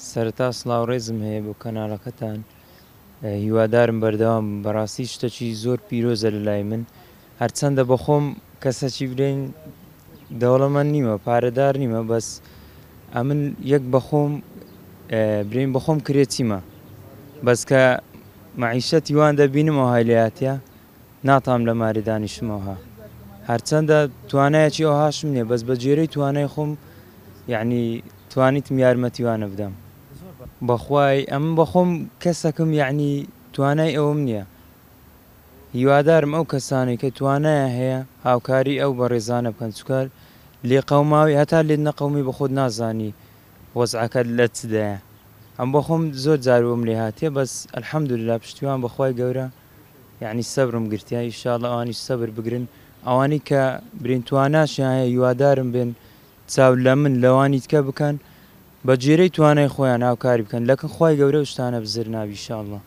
سەرەتا سڵاوڕێزم هەیە بۆ کەناڵەکەتان. هیوادارم بەردەوام بەڕاستی شتێکی زۆر پیرۆزە لە لای من، هەرچەندە بەخۆم کەسێکی برین دەوڵەمەند نیمە، پارەدار نیمە، بەس ئەمن یەک بەخۆم برین بەخۆم کرێچیمە، بەس کە مەعیشەتی وان دەبینمەوە هایلاتە ناتام لە ماری دانیشمەوە، هەرچەندە توانایەکی ئەوهاشم نییە، بەس بە جێرەی توانای خۆم یعنی توانیتم یارمەتیوانە بدەم. بەخوای ئەم بەخۆم کەسەکەم یعنی توانای ئەوم نییە. هیوادارم ئەو کەسانی کە توانایە هەیە هاوکاری ئەو بە ڕێزانە بکەن، چکە لێ قەوماوی هەتا لێت نەقەومی بە خۆت نازانی وەزعەکەت لە چدایە. ئەم بەخۆم زۆر جاروەم لێ هاتیە، بەس ئەلحەمدوللا پشتیوان بەخوای گەورە یعنی سەبرم گرتیا، ئینشاڵڵا ئەوانیش سەبر بگرن، ئەوانی کە برین تواناشیان هەیە هیوادارم بێن چاو لە من لەوانی تکە بکەن، بە جێرەی توانای خۆیان هاوکاری بکەن، لەکن خوای گەورە شتانە بزر ناوی ئینشاڵڵا.